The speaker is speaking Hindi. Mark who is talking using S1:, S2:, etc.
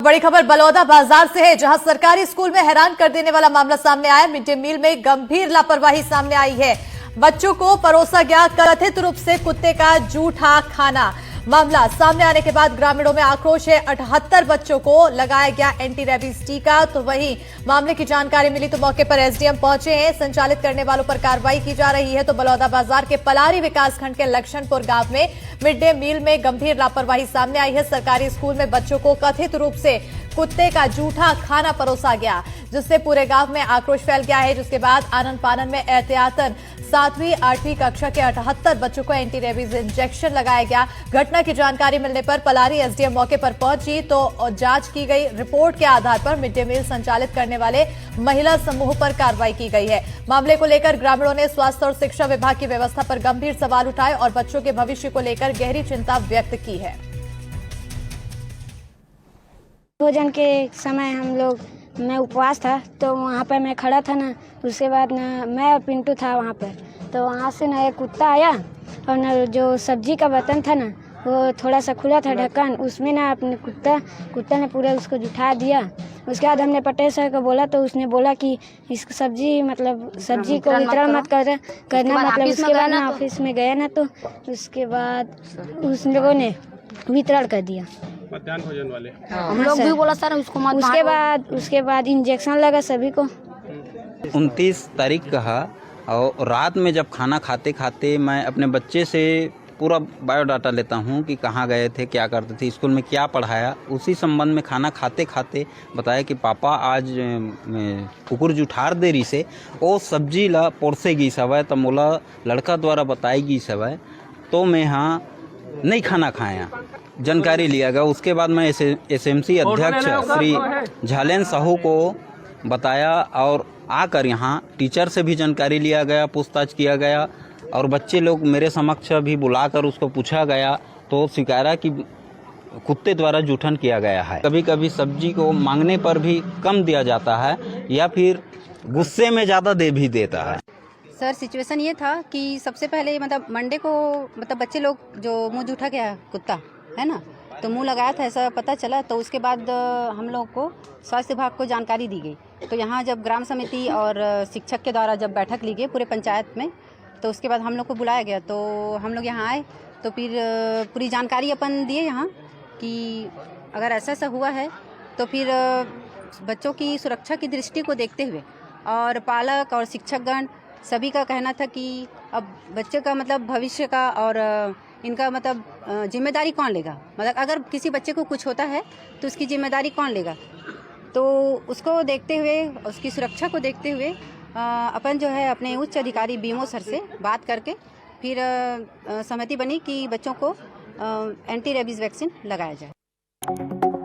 S1: बड़ी खबर बलौदा बाजार से है, जहां सरकारी स्कूल में हैरान कर देने वाला मामला सामने आया। मिड डे मील में गंभीर लापरवाही सामने आई है। बच्चों को परोसा गया कथित रूप से कुत्ते का जूठा खाना। मामला सामने आने के बाद ग्रामीणों में आक्रोश है। 78 बच्चों को लगाया गया एंटी रेबीज टीका। तो वहीं मामले की जानकारी मिली तो मौके पर एसडीएम पहुंचे हैं। संचालित करने वालों पर कार्रवाई की जा रही है। तो बलौदा बाजार के पलारी विकासखंड के लक्ष्मणपुर गांव में मिड डे मील में गंभीर लापरवाही सामने आई है। सरकारी स्कूल में बच्चों को कथित रूप से कुत्ते का जूठा खाना परोसा गया, जिससे पूरे गांव में आक्रोश फैल गया है। जिसके बाद आनन फानन में एहतियातन 7वीं 8वीं कक्षा के 78 बच्चों को एंटी रेबीज इंजेक्शन लगाया गया। घटना की जानकारी मिलने पर पलारी एसडीएम मौके पर पहुंची तो जांच की गई। रिपोर्ट के आधार पर मिड डे मील संचालित करने वाले महिला समूह पर कार्रवाई की गई है। मामले को लेकर ग्रामीणों ने स्वास्थ्य और शिक्षा विभाग की व्यवस्था पर गंभीर सवाल उठाए और बच्चों के भविष्य को लेकर गहरी चिंता व्यक्त की है।
S2: भोजन के समय मैं उपवास था, तो वहाँ पर मैं खड़ा था ना, उसके बाद ना मैं और पिंटू था वहाँ पर। तो वहाँ से ना एक कुत्ता आया और ना जो सब्जी का बर्तन था ना, वो थोड़ा सा खुला था ढक्कन, उसमें ना अपने कुत्ता ने पूरा उसको जुठा दिया। उसके बाद हमने पटेल सर को बोला तो उसने बोला कि इस सब्जी को वितरण मत करना। मतलब उसके बाद ना ऑफिस में गया ना, तो उसके बाद उस लोगों ने वितरण कर दिया।
S3: मध्याह्न भोजन वाले
S2: हम लोग भी बोला सर उसको मत। उसके बाद इंजेक्शन लगा सभी को।
S4: 29 तारीख का और रात में जब खाना खाते खाते मैं अपने बच्चे से पूरा बायोडाटा लेता हूँ कि कहाँ गए थे, क्या करते थे, स्कूल में क्या पढ़ाया। उसी संबंध में खाना खाते खाते बताया कि पापा आज कुकुर जुठार देरी से वो सब्जी ला पोरसेगी सवै, तो मोला लड़का द्वारा बताएगी सवै, तो मैं यहाँ नहीं खाना खाया। जानकारी लिया गया। उसके बाद मैं एसएमसी अध्यक्ष श्री झालेन साहू को बताया और आकर यहाँ टीचर से भी जानकारी लिया गया, पूछताछ किया गया और बच्चे लोग मेरे समक्ष भी बुलाकर उसको पूछा गया तो स्वीकारा कि कुत्ते द्वारा जूठन किया गया है। कभी कभी सब्जी को मांगने पर भी कम दिया जाता है या फिर गुस्से में ज़्यादा दे भी देता है।
S5: सर सिचुएशन ये था कि सबसे पहले मंडे को बच्चे लोग जो मुँह जूठा गया कुत्ता है ना, तो मुंह लगाया था ऐसा पता चला। तो उसके बाद हम लोग को स्वास्थ्य विभाग को जानकारी दी गई। तो यहाँ जब ग्राम समिति और शिक्षक के द्वारा जब बैठक ली गई पूरे पंचायत में, तो उसके बाद हम लोग को बुलाया गया। तो हम लोग यहाँ आए तो फिर पूरी जानकारी अपन दिए यहाँ कि अगर ऐसा ऐसा हुआ है तो फिर बच्चों की सुरक्षा की दृष्टि को देखते हुए और पालक और शिक्षकगण सभी का कहना था कि अब बच्चे का भविष्य का और इनका जिम्मेदारी कौन लेगा। अगर किसी बच्चे को कुछ होता है तो उसकी जिम्मेदारी कौन लेगा। तो उसको देखते हुए, उसकी सुरक्षा को देखते हुए अपन जो है अपने उच्च अधिकारी बीएमओ सर से बात करके फिर सहमति बनी कि बच्चों को एंटी रेबीज वैक्सीन लगाया जाए।